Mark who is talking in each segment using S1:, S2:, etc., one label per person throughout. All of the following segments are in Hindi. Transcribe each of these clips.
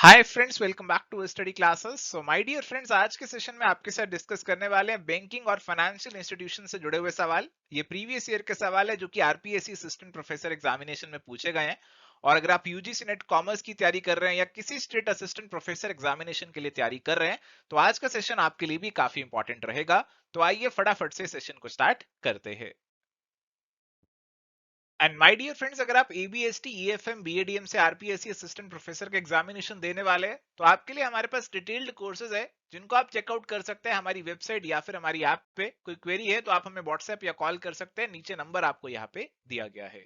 S1: Hi friends, welcome back to study classes. So my dear friends, आज के सेशन में आपके साथ डिस्कस करने वाले हैं बैंकिंग और फाइनेंशियल इंस्टीट्यूशन से जुड़े हुए सवाल। ये प्रीवियस ईयर के सवाल है जो कि आरपीएससी असिस्टेंट प्रोफेसर एग्जामिनेशन में पूछे गए हैं। और अगर आप यूजीसी नेट कॉमर्स की तैयारी कर रहे हैं या किसी स्टेट असिस्टेंट प्रोफेसर एग्जामिनेशन के लिए तैयारी कर रहे हैं तो आज का सेशन आपके लिए भी काफी इंपॉर्टेंट रहेगा। तो आइए फटाफट से सेशन को स्टार्ट करते हैं। एंड माय डियर फ्रेंड्स, अगर आप एबीएसटी, ईएफएम, बीएडीएम से आरपीएससी असिस्टेंट प्रोफेसर का एग्जामिनेशन देने वाले हैं तो आपके लिए हमारे पास डिटेल्ड कोर्सेज है जिनको आप चेकआउट कर सकते हैं हमारी वेबसाइट या फिर हमारी ऐप पे। कोई क्वेरी है तो आप हमें व्हाट्सएप या कॉल कर सकते हैं, नीचे नंबर आपको यहाँ पे दिया गया है।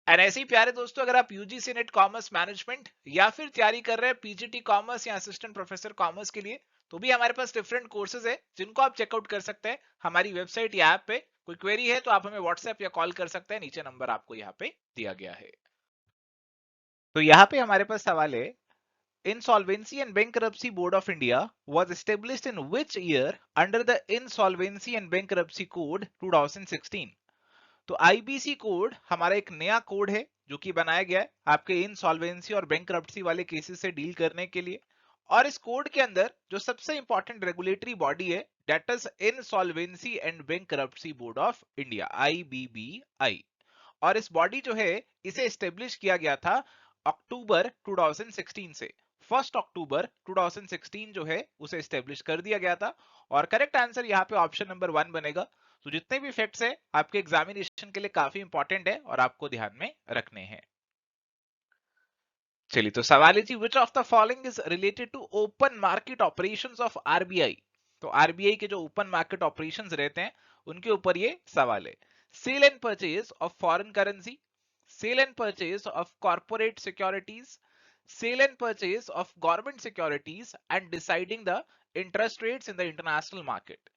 S1: एंड ऐसे ही प्यारे दोस्तों, अगर आप यूजीसी नेट कॉमर्स मैनेजमेंट या फिर तैयारी कर रहे हैं पीजीटी कॉमर्स या असिस्टेंट प्रोफेसर कॉमर्स के लिए तो भी हमारे पास डिफरेंट कोर्सेज है जिनको आप चेकआउट कर सकते हैं हमारी वेबसाइट या ऐप पे। कोई क्वेरी है तो आप हमें व्हाट्सएप या कॉल कर सकते हैं, नीचे नंबर आपको यहाँ पे दिया गया है। तो यहाँ पे हमारे पास सवाल है, Insolvency and Bankruptcy Board of India was established in which year under the Insolvency and Bankruptcy Code 2016? तो आईबीसी कोड हमारा एक नया कोड है जो कि बनाया गया है आपके इंसॉल्वेंसी और बैंकरप्सी वाले केसेस से डील करने के लिए। और इस कोड के अंदर जो सबसे इंपॉर्टेंट रेगुलेटरी बॉडी है that is insolvency and bankruptcy board of India, IBBI. और इस बॉडी जो है इसे एस्टेब्लिश किया गया था अक्टूबर 2016 से। 1 अक्टूबर 2016 जो है उसे एस्टेब्लिश कर दिया गया था। और करेक्ट आंसर यहाँ पे ऑप्शन नंबर 1 बनेगा। तो जितने भी फैक्ट्स है आपके एग्जामिनेशन के लिए काफी इंपॉर्टेंट है और आपको ध्यान में रखने हैं। चलिए, तो सवाल है जी, which of the following is related to open market operations of RBI? तो आरबीआई के जो ओपन मार्केट ऑपरेशंस रहते हैं उनके ऊपर ये सवाल है। Sale and purchase of foreign currency, sale and purchase of corporate securities, sale and purchase of government securities and deciding the interest rates in the international market.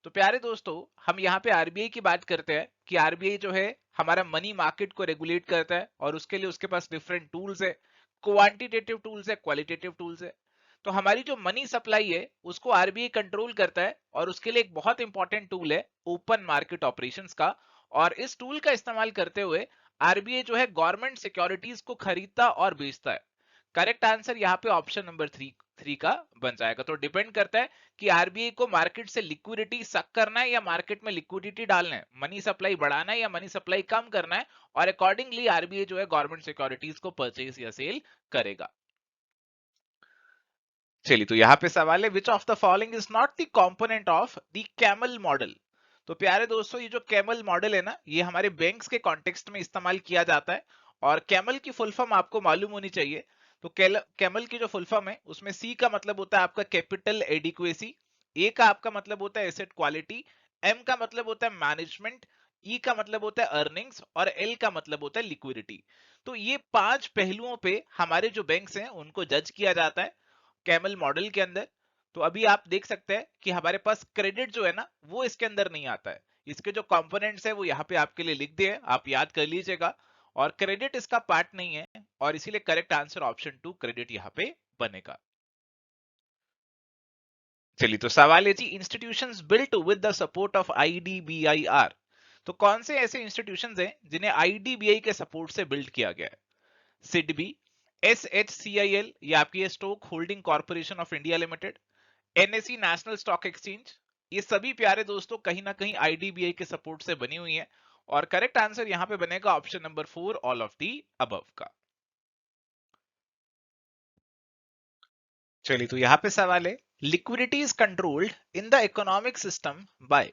S1: तो प्यारे दोस्तों, हम यहाँ पे आरबीआई की बात करते हैं कि आरबीआई जो है हमारा मनी मार्केट को रेगुलेट करता है और उसके लिए उसके पास डिफरेंट टूल्स है, क्वांटिटेटिव टूल्स है, क्वालिटेटिव टूल्स है। तो हमारी जो मनी सप्लाई है उसको आरबीआई कंट्रोल करता है और उसके लिए एक बहुत इंपॉर्टेंट टूल है ओपन मार्केट ऑपरेशंस का। और इस टूल का इस्तेमाल करते हुए आरबीआई जो है गवर्नमेंट सिक्योरिटीज को खरीदता और बेचता है। करेक्ट आंसर यहाँ पे ऑप्शन नंबर थ्री का बन जाएगा। तो डिपेंड करता है कि आरबीआई को मार्केट से लिक्विडिटी सक करना है या मार्केट में लिक्विडिटी डालना है, मनी सप्लाई बढ़ाना है या मनी सप्लाई कम करना है, और अकॉर्डिंगली आरबीआई जो है गवर्नमेंट सिक्योरिटीज को परचेज या सेल करेगा। चलिए, तो यहाँ पे सवाल है, विच of the following is not the component of the camel model? तो प्यारे दोस्तों, ये जो कैमल मॉडल है ना, ये हमारे बैंक्स के कॉन्टेक्स्ट में इस्तेमाल किया जाता है। और कैमल की फुल फॉर्म आपको मालूम होनी चाहिए। तो कैमल की जो फुल फॉर्म है उसमें सी का मतलब होता है आपका कैपिटल एडिक्वेसी, ए का आपका मतलब होता है एसेट क्वालिटी, एम का मतलब होता है मैनेजमेंट, ई का मतलब होता है अर्निंग्स और एल का मतलब होता है लिक्विडिटी। तो ये 5 पहलुओं पे हमारे जो बैंक्स हैं उनको जज किया जाता है कैमल मॉडल के अंदर। तो अभी आप देख सकते हैं कि हमारे पास क्रेडिट जो है ना वो इसके अंदर नहीं आता है। इसके जो कंपोनेंट्स है वो यहाँ पे आपके लिए लिख दिए, आप याद कर लीजिएगा। और क्रेडिट इसका पार्ट नहीं है और इसीलिए करेक्ट आंसर ऑप्शन 2 क्रेडिट यहाँ पे बनेगा। चलिए, तो सवाल है जी, institutions built with the support of IDBIR. तो कौन से ऐसे इंस्टीट्यूशंस हैं जिन्हें आईडीबीआई के सपोर्ट से बिल्ड किया गया है? सिडबी, एसएचसीआईएल या आपकी stock holding corporation of India limited, NSE national stock exchange. ये सभी प्यारे दोस्तों कहीं ना कहीं आईडीबीआई के सपोर्ट से बनी हुई है। और करेक्ट आंसर यहां पे बनेगा option number 4, all of the above का। चलिए, तो यहां पे सवाल है, liquidity is controlled in the economic system by.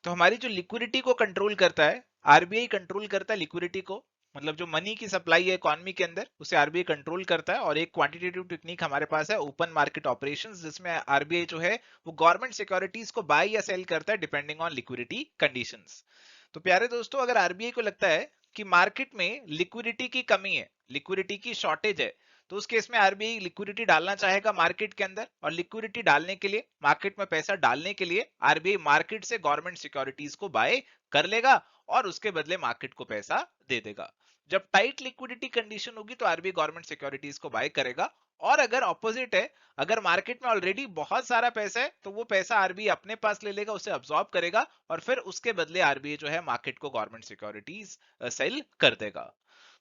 S1: तो हमारी जो लिक्विडिटी को कंट्रोल करता है, आरबीआई कंट्रोल करता है लिक्विडिटी को, मतलब जो मनी की सप्लाई है इकोनॉमी के अंदर उसे आरबीआई कंट्रोल करता है। और एक क्वांटिटेटिव टेक्निक हमारे पास है ओपन मार्केट ऑपरेशंस, जिसमें आरबीआई जो है वो गवर्नमेंट सिक्योरिटीज को बाय या सेल करता है डिपेंडिंग ऑन लिक्विडिटी कंडीशंस। तो प्यारे दोस्तों, अगर आरबीआई को लगता है कि मार्केट में लिक्विडिटी की कमी है, लिक्विडिटी की शॉर्टेज है, तो उस केस में आरबीआई लिक्विडिटी डालना चाहेगा मार्केट के अंदर। और लिक्विडिटी डालने के लिए, मार्केट में पैसा डालने के लिए आरबीआई मार्केट से गवर्नमेंट सिक्योरिटीज को बाय कर लेगा और उसके बदले मार्केट को पैसा दे देगा। जब टाइट लिक्विडिटी कंडीशन होगी तो आरबीआई गवर्नमेंट सिक्योरिटीज को बाय करेगा। और अगर ऑपोजिट है, अगर मार्केट में ऑलरेडी बहुत सारा पैसा है तो वो पैसा आरबीआई अपने पास ले लेगा, उसे अब्सॉर्ब करेगा और फिर उसके बदले आरबीआई जो है मार्केट को गवर्नमेंट सिक्योरिटीज सेल कर देगा।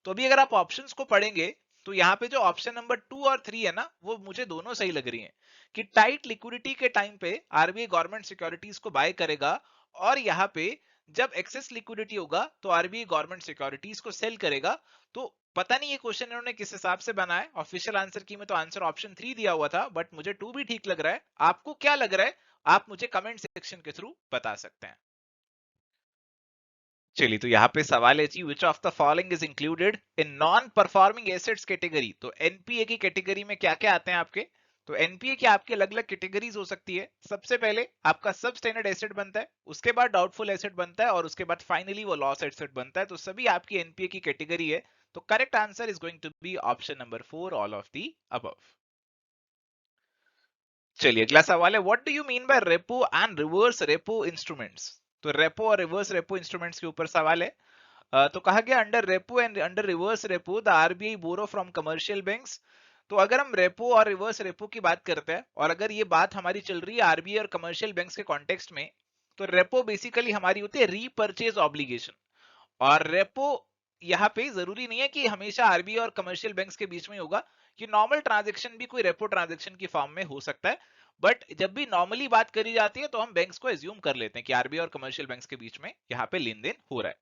S1: तो अभी अगर आप ऑप्शंस को पढ़ेंगे तो यहाँ पे जो ऑप्शन नंबर 2 और 3 है ना, वो मुझे दोनों सही लग रही हैं कि टाइट लिक्विडिटी के टाइम पे आरबीआई गवर्नमेंट सिक्योरिटीज को बाय करेगा, और यहाँ पे जब एक्सेस लिक्विडिटी होगा तो आरबीआई गवर्नमेंट सिक्योरिटीज को सेल करेगा। तो पता नहीं ये क्वेश्चन इन्होंने किस हिसाब से बनाया, ऑफिशियल आंसर की में तो आंसर ऑप्शन 3 दिया हुआ था, बट मुझे 2 भी ठीक लग रहा है। आपको क्या लग रहा है, आप मुझे कमेंट सेक्शन के थ्रू बता सकते हैं। चलिए, तो यहाँ पे सवाल है जी, which of the following is included in non performing assets category. तो एनपीए की कैटेगरी में क्या क्या आते हैं आपके। तो एनपीए की आपकी अलग अलग कैटेगरीज हो सकती है। सबसे पहले आपका सब स्टैंडर्ड एसेट बनता है, उसके बाद डाउटफुल एसेट बनता है, और उसके बाद फाइनली वो लॉस एसेट बनता है। तो सभी आपकी एनपीए की कैटेगरी है। तो correct answer is going to be option number 4, all of the above. चलिए, अगला सवाल है, what do you mean by repo and reverse repo instruments. तो रेपो और रिवर्स रेपो इंस्ट्रूमेंट्स के ऊपर सवाल है। तो कहा गया, under repo and under reverse repo the RBI borrow from commercial banks. तो अगर हम रेपो और रिवर्स रेपो की बात करते हैं, और अगर ये बात हमारी चल रही है आरबीआई और कमर्शियल बैंक्स के कॉन्टेक्स्ट में, तो रेपो बेसिकली हमारी होती है रीपर्चेज ऑब्लिगेशन। और रेपो यहाँ पे जरूरी नहीं है कि हमेशा आरबीआई और कमर्शियल बैंक्स के बीच में होगा, कि नॉर्मल ट्रांजेक्शन भी कोई रेपो ट्रांजेक्शन की फॉर्म में हो सकता है। बट जब भी नॉर्मली बात करी जाती है तो हम बैंक्स को एज्यूम कर लेते हैं कि आरबीआई और कमर्शियल बैंक्स के बीच में यहाँ पे लेन देन हो रहा है।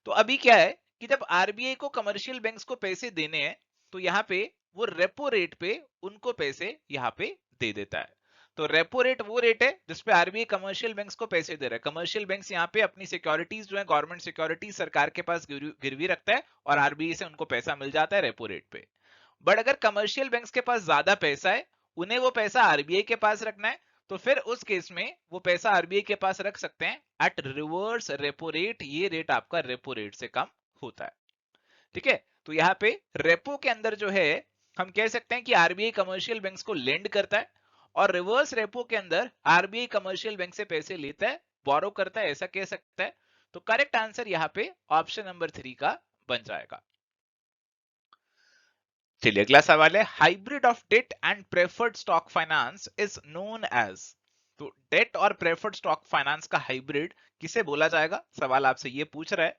S1: तो अभी क्या है कि जब आरबीआई को कमर्शियल बैंक्स को पैसे देने हैं, तो यहाँ पे वो रेपो रेट पे उनको पैसे यहाँ पे दे देता है। तो रेपो रेट वो रेट है जिसपे आरबीआई कमर्शियल बैंक्स को पैसे दे रहा है। कमर्शियल बैंक्स यहाँ पे अपनी सिक्योरिटीज जो है, गवर्नमेंट सिक्योरिटीज सरकार के पास गिरवी रखता है, और आरबीआई से उनको पैसा मिल जाता है रेपो रेट पे। बट अगर कमर्शियल बैंक्स के पास ज्यादा पैसा है, उन्हें वो पैसा आरबीआई के पास रखना है, तो फिर उस केस में वो पैसा आरबीआई के पास रख सकते हैं एट रिवर्स रेपो रेट। ये रेट आपका रेपो रेट से कम होता है। ठीक है, तो यहाँ पे रेपो के अंदर जो है, हम कह सकते हैं कि आरबीआई कमर्शियल बैंक्स को लेंड करता है, और रिवर्स रेपो के अंदर आरबीआई कमर्शियल बैंक से पैसे लेता है, बोरो करता है, ऐसा कह सकता है। तो करेक्ट आंसर यहाँ पे ऑप्शन नंबर 3 का बन जाएगा। चलिए, अगला सवाल है, hybrid of debt and preferred stock finance is known as. तो डेट और प्रेफर्ड स्टॉक फाइनेंस का हाइब्रिड किसे बोला जाएगा, सवाल आपसे ये पूछ रहा है।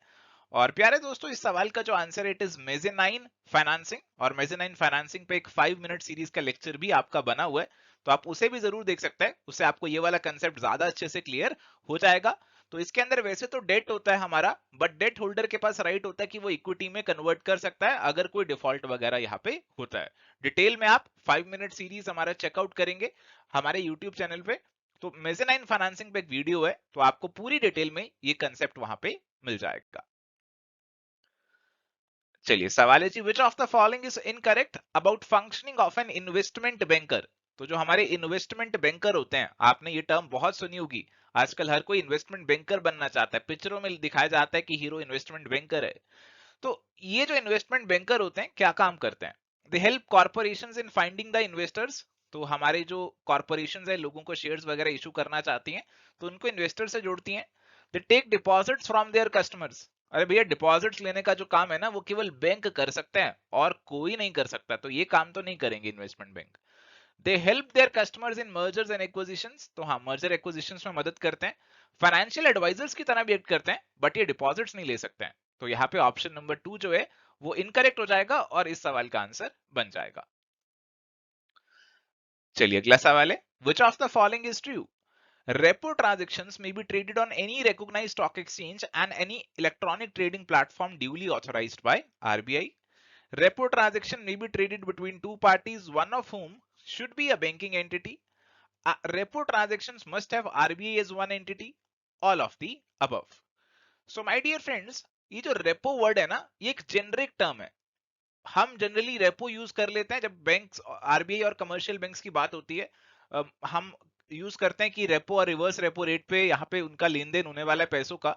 S1: और प्यारे दोस्तों, इस सवाल का जो आंसर है, इट इज मेजेनाइन फाइनेंसिंग। और मेजेनाइन फाइनेंसिंग पे एक 5 मिनट सीरीज का लेक्चर भी आपका बना हुआ है, तो आप उसे भी जरूर देख सकते हैं। उससे आपको ये वाला कंसेप्ट ज्यादा अच्छे से क्लियर हो जाएगा। तो इसके अंदर वैसे तो डेट होता है हमारा, बट डेट होल्डर के पास राइट होता है कि वो इक्विटी में कन्वर्ट कर सकता है अगर कोई डिफॉल्ट वगैरह यहाँ पे होता है। डिटेल में आप 5 मिनट सीरीज हमारा चेकआउट करेंगे हमारे यूट्यूब चैनल पे। तो मेजेनाइन फाइनेंसिंग पे एक वीडियो है, तो आपको पूरी डिटेल में ये कंसेप्ट वहां पे मिल जाएगा। चलिए, सवाल है जी, which of the following is incorrect about functioning of an investment banker. तो जो हमारे इन्वेस्टमेंट बैंकर होते हैं, आपने ये टर्म बहुत सुनी होगी। आजकल हर कोई इन्वेस्टमेंट बैंकर बनना चाहता है, पिक्चरों में दिखाया जाता है कि हीरो इन्वेस्टमेंट बैंकर है। तो ये जो इन्वेस्टमेंट बैंकर होते हैं, क्या काम करते हैं। They help corporations in finding the investors. तो हमारे जो कॉर्पोरेशंस है, लोगों को शेयर्स वगैरह इशू करना चाहती हैं, तो उनको इन्वेस्टर से जोड़ती हैं। They take deposits from their customers. अरे भैया, डिपॉजिट्स लेने का जो काम है ना, वो केवल बैंक कर सकते हैं और कोई नहीं कर सकता। तो ये काम तो नहीं करेंगे investment bank. They help their customers in mergers and acquisitions. तो हाँ, मर्जर एक्विजिशंस में मदद करते हैं। फाइनेंशियल एडवाइजर्स की तरह भी एक्ट करते हैं, बट ये डिपॉजिट्स नहीं ले सकते हैं। तो यहाँ पे ऑप्शन नंबर 2 जो है, वो इनकरेक्ट हो जाएगा और इस सवाल का आंसर बन जाएगा। चलिए, अगला सवाल है, विच of the following is true. Repo transactions may be traded on any recognized stock exchange and any electronic trading platform duly authorized by RBI. Repo transaction may be traded between two parties, one of whom should be a banking entity. Repo transactions must have RBI as one entity. All of the above. So my dear friends, ये जो रेपो वर्ड है ना, ये एक जेनरिक टर्म है। हम जनरली रेपो यूज कर लेते हैं जब बैंक्स, आरबीआई और कमर्शियल बैंक्स की बात होती है। हम यूज करते हैं कि रेपो और रिवर्स रेपो रेट पे यहाँ पे उनका लेन देन होने वाला है पैसों का।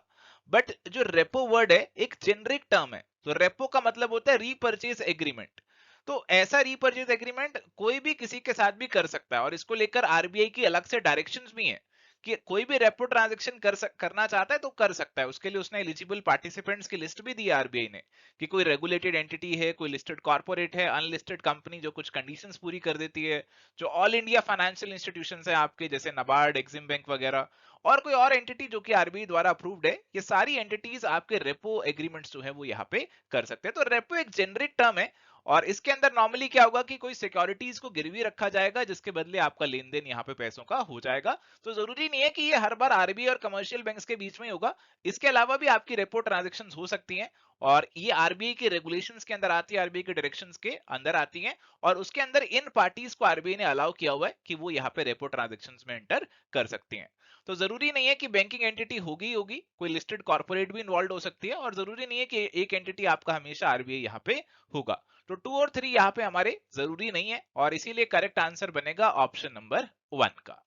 S1: बट जो रेपो वर्ड है, एक जेनरिक टर्म है। तो रेपो का मतलब होता है रीपर्चेज एग्रीमेंट। तो ऐसा रीपर्चेज एग्रीमेंट कोई भी किसी के साथ भी कर सकता है, और इसको लेकर आरबीआई की अलग से डायरेक्शंस भी हैं कि कोई भी रेपो ट्रांजैक्शन करना चाहता है तो कर सकता है। उसके लिए उसने एलिजिबल पार्टिसिपेंट्स की लिस्ट भी दी है आरबीआई ने, कि कोई रेगुलेटेड एंटिटी है, कोई लिस्टेड कॉर्पोरेट है, अनलिस्टेड कंपनी जो कुछ कंडीशंस पूरी कर देती है, जो ऑल इंडिया फाइनेंशियल इंस्टीट्यूशंस है आपके, जैसे नबार्ड, एक्सिम बैंक वगैरह, और कोई और एंटिटी जो कि आरबीआई द्वारा अप्रूव्ड है। ये सारी एंटिटीज आपके रेपो एग्रीमेंट्स जो है वो यहाँ पे कर सकते हैं। तो रेपो एक जेनरिक टर्म है, और इसके अंदर नॉर्मली क्या होगा कि कोई सिक्योरिटीज को गिरवी रखा जाएगा जिसके बदले आपका लेन देन यहाँ पे पैसों का हो जाएगा। तो जरूरी नहीं है कि ये हर बार आरबीआई और कमर्शियल बैंक्स के बीच में ही होगा, इसके अलावा भी आपकी रेपो ट्रांजेक्शन हो सकती हैं और ये आरबीआई के रेगुलेशंस के अंदर आती है, आरबीआई के डायरेक्शंस के अंदर आती हैं और उसके अंदर इन पार्टीज को आरबीआई ने अलाउ किया हुआ है कि वो यहाँ पे रेपो ट्रांजेक्शंस में एंटर कर सकती हैं। तो जरूरी नहीं है कि बैंकिंग एंटिटी होगी, कोई लिस्टेड कॉर्पोरेट भी इन्वॉल्व हो सकती है और जरूरी नहीं है कि एक एंटिटी आपका हमेशा आरबीआई यहाँ पे होगा। तो 2 और 3 यहाँ पे हमारे जरूरी नहीं है और इसीलिए करेक्ट आंसर बनेगा ऑप्शन नंबर 1 का।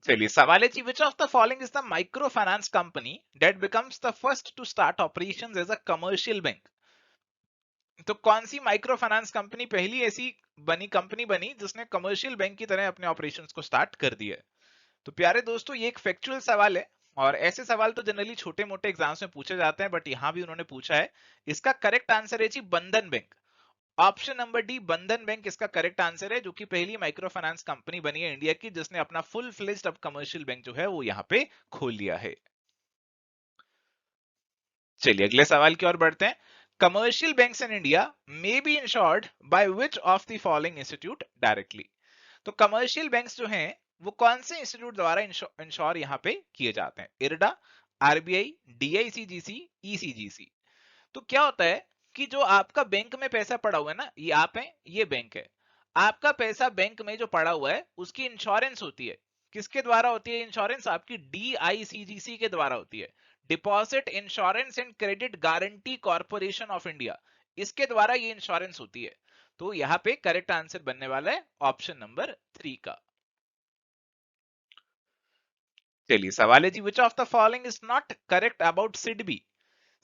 S1: चलिए सवाल है जी, which of the following is the micro finance company that becomes the first to start operations as a commercial bank. तो कौन सी माइक्रो फाइनेंस कंपनी पहली ऐसी कंपनी बनी जिसने कमर्शियल बैंक की तरह अपने ऑपरेशंस को स्टार्ट कर दिया है। तो प्यारे दोस्तों ये एक फैक्चुअल सवाल है और ऐसे सवाल तो जनरली छोटे मोटे एग्जाम्स में पूछे जाते हैं, बट यहां भी उन्होंने पूछा है। इसका करेक्ट आंसर है जी बंधन बैंक। ऑप्शन नंबर डी बंधन बैंक इसका करेक्ट आंसर है, जो कि पहली माइक्रो फाइनेंस कंपनी बनी है इंडिया की जिसने अपना फुल फ्लेज्ड अब कमर्शियल बैंक जो है वो यहाँ पे खोल लिया है। चलिए अगले सवाल की ओर बढ़ते हैं। Commercial banks in India may be insured by which of the following institute directly. तो कमर्शियल बैंक्स जो हैं वो कौन से इंस्टीट्यूट द्वारा इंश्योर यहाँ पे किए जाते हैं? IRDA, RBI, DICGC, ECGC. तो क्या होता है कि जो आपका बैंक में पैसा पड़ा हुआ है ना, ये आप हैं, ये बैंक है, आपका पैसा बैंक में जो पड़ा हुआ है उसकी इंश्योरेंस होती है। किसके द्वारा होती है इंश्योरेंस? आपकी डीआईसीजीसी के द्वारा होती है, deposit insurance and credit guarantee corporation of India, इसके द्वारा ये इंश्योरेंस होती है। तो यहाँ पे करेक्ट आंसर बनने वाला है ऑप्शन नंबर 3 का। चलिए सवाल है जी, which of the following is not correct about SIDBI.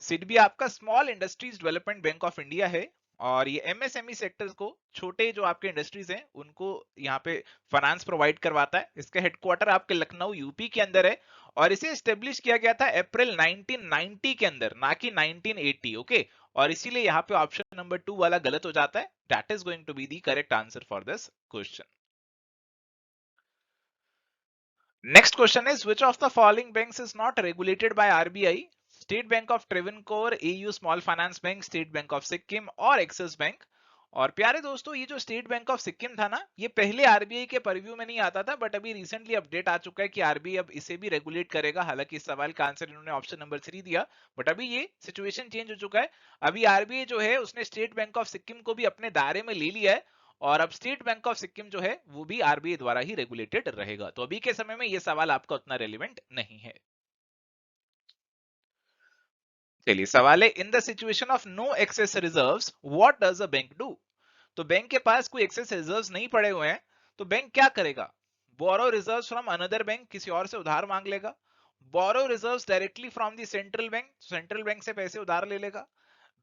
S1: SIDBI आपका small industries development bank of India है और ये एमएसएमई सेक्टर्स को, छोटे जो आपके इंडस्ट्रीज हैं उनको यहाँ पे फाइनेंस प्रोवाइड करवाता है। इसका हेडक्वार्टर आपके लखनऊ यूपी के अंदर है और इसे एस्टेब्लिश किया गया था अप्रैल 1990 के अंदर, ना कि 1980। ओके, और इसीलिए यहाँ पे ऑप्शन नंबर 2 वाला गलत हो जाता है। That is going to be the correct answer for this question. Next question is, which of the following banks is not regulated by RBI? State Bank of Travancore, AU Small Finance Bank, State Bank of Sikkim और Axis Bank। और प्यारे दोस्तों ये जो स्टेट बैंक ऑफ सिक्किम था ना, ये पहले आरबीआई के परव्यू में नहीं आता था, बट अभी रिसेंटली अपडेट आ चुका है कि आरबीआई अब इसे भी रेगुलेट करेगा। हालांकि इस सवाल का आंसर इन्होंने ऑप्शन नंबर 3 दिया, बट अभी ये सिचुएशन चेंज हो चुका है। अभी आरबीआई जो है उसने स्टेट बैंक ऑफ सिक्किम को भी अपने दायरे में ले लिया है और अब स्टेट बैंक ऑफ सिक्किम जो है वो भी आरबीआई द्वारा ही रेगुलेटेड रहेगा। तो अभी के समय में ये सवाल आपका उतना रेलिवेंट नहीं है। चलिए सवाल है, in the situation of no excess reserves what does a bank do. तो बैंक के पास कोई एक्सेस रिजर्व्स नहीं पड़े हुए हैं, तो बैंक क्या करेगा? Borrow reserves from another bank, किसी और से उधार मांग लेगा। Borrow reserves directly from the central bank, central bank से पैसे उधार ले लेगा।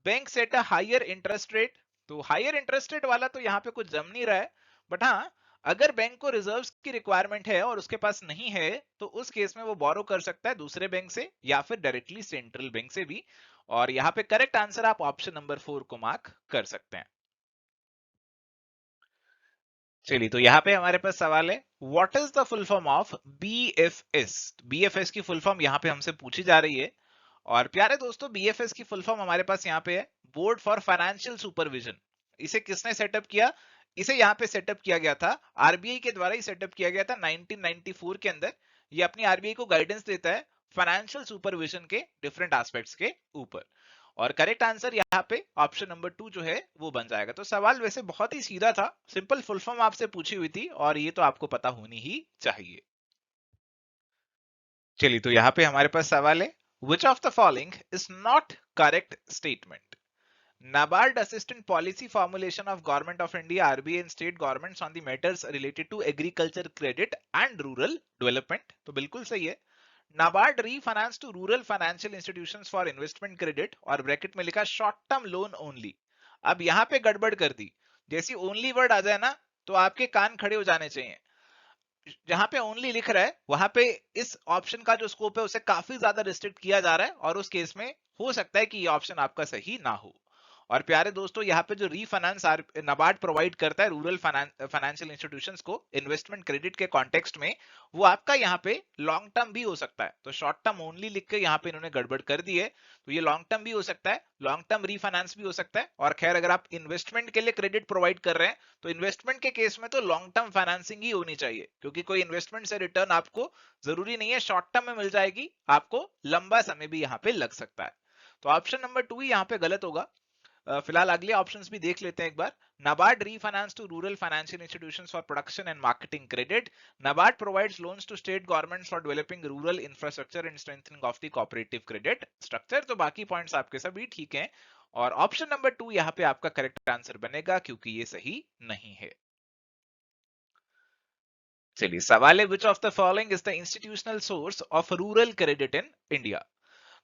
S1: Bank set a higher interest rate, तो हायर इंटरेस्ट रेट वाला तो यहाँ पे कुछ जम नहीं रहा है, बट हाँ अगर बैंक को रिजर्व्स की रिक्वायरमेंट है और उसके पास नहीं है तो उस केस में वो बोरो कर सकता है दूसरे बैंक से या फिर डायरेक्टली सेंट्रल बैंक से भी। और यहाँ पे करेक्ट आंसर आप ऑप्शन नंबर 4 को मार्क कर सकते हैं। चलिए तो यहाँ पे हमारे पास सवाल है, what is the full form of BFS. BFS की फुल फॉर्म यहाँ पे हमसे पूछी जा रही है और प्यारे दोस्तों बीएफएस की फुल फॉर्म हमारे पास यहाँ पे है बोर्ड फॉर फाइनेंशियल सुपरविजन। इसे किसने सेटअप किया? इसे यहाँ पे सेटअप किया गया था, आरबीआई के द्वारा ही सेटअप किया गया था 1994 के अंदर। ये अपनी आरबीआई को गाइडेंस देता है फाइनेंशियल सुपरविजन के डिफरेंट एस्पेक्ट्स के ऊपर। और करेक्ट आंसर यहाँ पे ऑप्शन नंबर 2 जो है वो बन जाएगा। तो सवाल वैसे बहुत ही सीधा था, सिंपल फुल फॉर्म आपसे पूछी हुई थी और ये तो आपको पता होनी ही चाहिए। चलिए तो यहाँ पे हमारे पास सवाल है, which of the following is not correct statement? NABARD assistant policy formulation of Government of India, RBI and state governments on the matters related to agriculture credit and rural development। तो बिल्कुल सही है। NABARD refinance to rural financial institutions for investment credit और ब्रैकेट में लिखा शॉर्ट टर्म लोन ओनली। अब यहाँ पे गड़बड़ कर दी, जैसी ओनली वर्ड आ जाए ना तो आपके कान खड़े हो जाने चाहिए। जहां पे ओनली लिख रहा है वहां पे इस ऑप्शन का जो स्कोप है उसे काफी ज्यादा रिस्ट्रिक्ट किया जा रहा है और उस केस में हो सकता है कि ये ऑप्शन आपका सही ना हो। और प्यारे दोस्तों, यहाँ पे जो रीफाइनेंस नाबार्ड प्रोवाइड करता है रूरल फाइनेंशियल इंस्टीट्यूशंस को इन्वेस्टमेंट क्रेडिट के कॉन्टेक्स्ट में, वो आपका यहाँ पे लॉन्ग टर्म भी हो सकता है। तो शॉर्ट टर्म ओनली लिख के यहाँ पे इन्होंने गड़बड़ कर दी है, तो ये लॉन्ग टर्म भी हो सकता है, लॉन्ग टर्म रीफाइनेंस भी हो सकता है। और खैर अगर आप इन्वेस्टमेंट के लिए क्रेडिट प्रोवाइड कर रहे हैं तो इन्वेस्टमेंट के केस में तो लॉन्ग टर्म फाइनेंसिंग ही होनी चाहिए, क्योंकि कोई इन्वेस्टमेंट से रिटर्न आपको जरूरी नहीं है शॉर्ट टर्म में मिल जाएगी, आपको लंबा समय भी यहाँ पे लग सकता है। तो ऑप्शन नंबर 2 ही यहाँ पे गलत होगा। फिलहाल अगले ऑप्शंस भी देख लेते हैं एक बार। NABARD refinance to rural financial institutions for production and marketing credit. NABARD provides loans to state governments for developing rural infrastructure and strengthening of the cooperative credit structure. तो बाकी पॉइंट्स आपके सभी ठीक हैं और ऑप्शन नंबर 2 यहाँ पे आपका करेक्ट आंसर बनेगा, क्योंकि ये सही नहीं है। चलिए सवाल है, विच of the following is the institutional source of rural credit in India.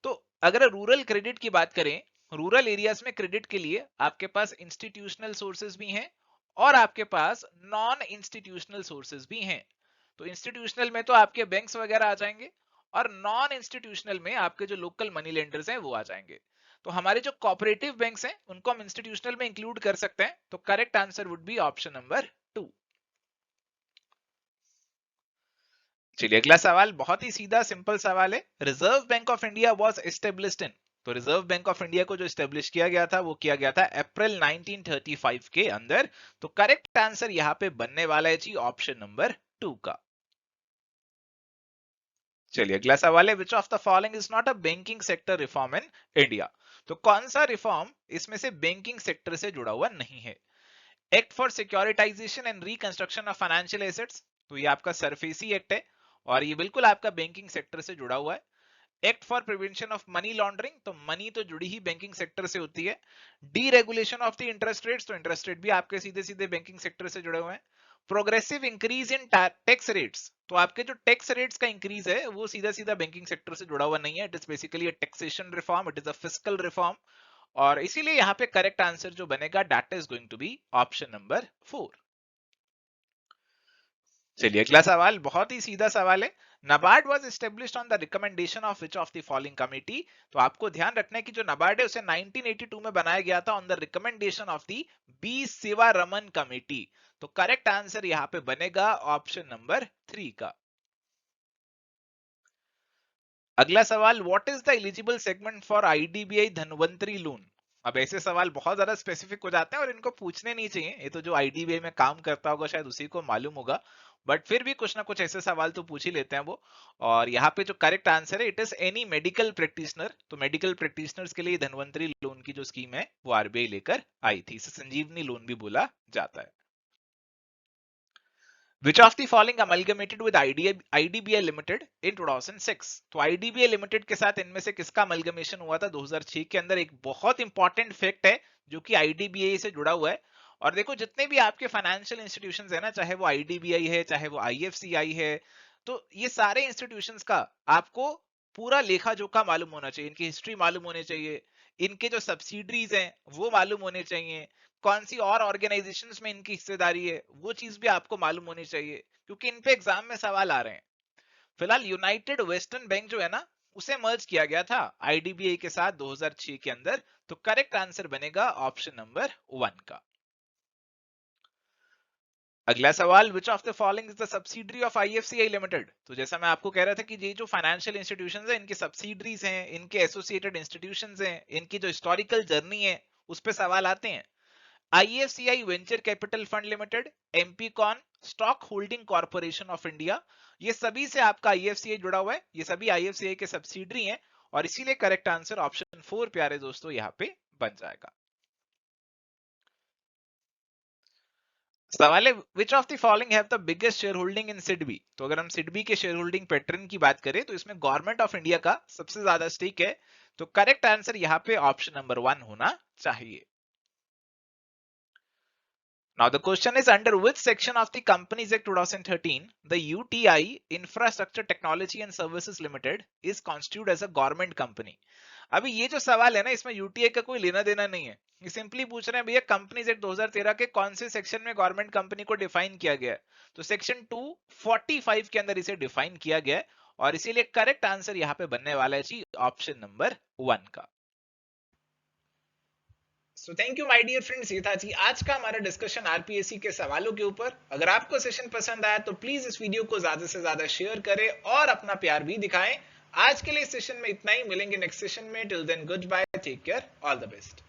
S1: तो अगर रूरल क्रेडिट की बात करें, रूरल एरियाज में क्रेडिट के लिए आपके पास इंस्टीट्यूशनल सोर्सेज भी हैं और आपके पास नॉन इंस्टीट्यूशनल सोर्सेज भी हैं। तो इंस्टीट्यूशनल में तो आपके बैंक्स वगैरह आ जाएंगे और नॉन इंस्टीट्यूशनल में आपके जो लोकल मनी लेंडर्स हैं वो आ जाएंगे। तो हमारे जो कोऑपरेटिव बैंक्स हैं उनको हम इंस्टीट्यूशनल में इंक्लूड कर सकते हैं। तो correct answer would be option number 2। चलिए अगला सवाल बहुत ही सीधा सिंपल सवाल है। Reserve bank of India was established in. तो रिजर्व बैंक ऑफ इंडिया को जो एस्टेब्लिश किया गया था वो किया गया था अप्रैल 1935 के अंदर। तो करेक्ट आंसर यहां पे बनने वाला है जी ऑप्शन नंबर 2 का। चलिए अगला सवाल है, विच of the following is not a banking sector reform in India. तो कौन सा रिफॉर्म इसमें से बैंकिंग सेक्टर से जुड़ा हुआ नहीं है। Act for securitisation and reconstruction of financial assets, तो ये आपका सरफेसी एक्ट है और ये बिल्कुल आपका बैंकिंग सेक्टर से जुड़ा हुआ है। Act for prevention of money laundering, तो मनी तो जुड़ी ही बैंकिंग सेक्टर से होती है। D regulation of the interest rates, तो इंटरेस्ट रेट भी आपके सीधे सीधे बैंकिंग सेक्टर से जुड़े हुए हैं। Progressive increase in tax rates, तो आपके जो टैक्स रेट्स का इंक्रीज है वो सीधा सीधा बैंकिंग सेक्टर से जुड़ा हुआ नहीं है। It is basically a taxation reform, it is a fiscal reform. और इसीलिए यहाँ पे करेक्ट आंसर जो बनेगा that is going to be option number 4। चलिए अगला सवाल बहुत ही सीधा सवाल है। NABARD was established on the recommendation of which of the following committee. तो आपको ध्यान रखना है कि जो नबार्ड है उसे 1982 में बनाया गया था on the recommendation of the B Sivaraman committee. तो करेक्ट आंसर यहां पे बनेगा ऑप्शन नंबर 3 का। अगला सवाल, what is the eligible segment for IDBI Dhanvantari loan. अब ऐसे सवाल बहुत ज्यादा स्पेसिफिक हो जाते हैं और इनको पूछने नहीं चाहिए, ये तो जो आईडीबीआई में काम करता होगा शायद उसी को मालूम होगा, बट फिर भी कुछ ना कुछ ऐसे सवाल तो पूछ ही लेते हैं वो। और यहाँ पे जो करेक्ट आंसर है, it is any medical practitioner. तो मेडिकल प्रैक्टिशनर्स के लिए धनवंतरी लोन की जो स्कीम है वो आरबीआई लेकर आई थी, इसे संजीवनी लोन भी बोला जाता है। Which of the following amalgamated with IDBI Limited in 2006? तो IDBI Limited के साथ इनमें से किसका अमलगमेशन हुआ था 2006 के अंदर। एक बहुत इंपॉर्टेंट फैक्ट है जो कि IDBI से जुड़ा हुआ है। और देखो जितने भी आपके फाइनेंशियल इंस्टीट्यूशंस है ना, चाहे वो IDBI है चाहे वो IFCI है, तो ये सारे इंस्टीट्यूशंस का आपको पूरा लेखा जोखा मालूम होना चाहिए, इनकी हिस्ट्री मालूम होनी चाहिए, इनके जो सब्सिडरीज हैं वो मालूम होने चाहिए, कौन सी और ऑर्गेनाइजेशंस में इनकी हिस्सेदारी है वो चीज भी आपको मालूम होनी चाहिए, क्योंकि इन पे एग्जाम में सवाल आ रहे हैं। फिलहाल यूनाइटेड वेस्टर्न बैंक जो है ना, उसे मर्ज किया गया था आईडीबीआई के साथ 2006 के अंदर। तो करेक्ट आंसर बनेगा ऑप्शन नंबर 1 का। अगला सवाल, विच of the following is the subsidiary of IFCI limited. तो जैसा मैं आपको कह रहा था कि ये जो फाइनेंशियल इंस्टीट्यूशंस हैं इनके सब्सिडरीज हैं, इनके एसोसिएटेड इंस्टीट्यूशंस हैं, इनकी जो हिस्टोरिकल जर्नी है उस पे सवाल आते हैं। IFCI venture capital fund limited, MP con, stock holding corporation of India, ये सभी से आपका आईएफसीआई जुड़ा हुआ है, ये सभी आईएफसीआई के सब्सिडरी हैं और इसीलिए करेक्ट आंसर ऑप्शन 4 प्यारे दोस्तों यहाँ पे बन जाएगा। सवाल है, विच of the following have the biggest share holding in SIDBI. तो अगर हम सिडबी के शेयर होल्डिंग पैटर्न की बात करें तो इसमें गवर्नमेंट ऑफ इंडिया का सबसे ज्यादा स्टेक है। तो करेक्ट आंसर यहाँ पे ऑप्शन नंबर 1 होना चाहिए। Now the question is, under which section of the Companies Act 2013 the UTI Infrastructure Technology and Services Limited is constituted as a government company? अभी ये जो सवाल है ना, इसमें यूटीआई का कोई लेना देना नहीं है, ये सिंपली पूछ रहे हैं भैया कंपनीज एक्ट 2013 के कौन से सेक्शन में गवर्नमेंट कंपनी को डिफाइन किया गया है। तो सेक्शन 245 के अंदर इसे डिफाइन किया गया है और इसीलिए करेक्ट आंसर यहाँ पे बनने वाला है जी ऑप्शन नंबर 1 का। So thank you my dear friends, ये था जी आज का हमारा डिस्कशन आरपीएससी के सवालों के ऊपर। अगर आपको सेशन पसंद आया तो प्लीज इस वीडियो को ज्यादा से ज्यादा शेयर करें और अपना प्यार भी दिखाएं। आज के लिए सेशन में इतना ही, मिलेंगे नेक्स्ट सेशन में। Till then goodbye, take care, all the best.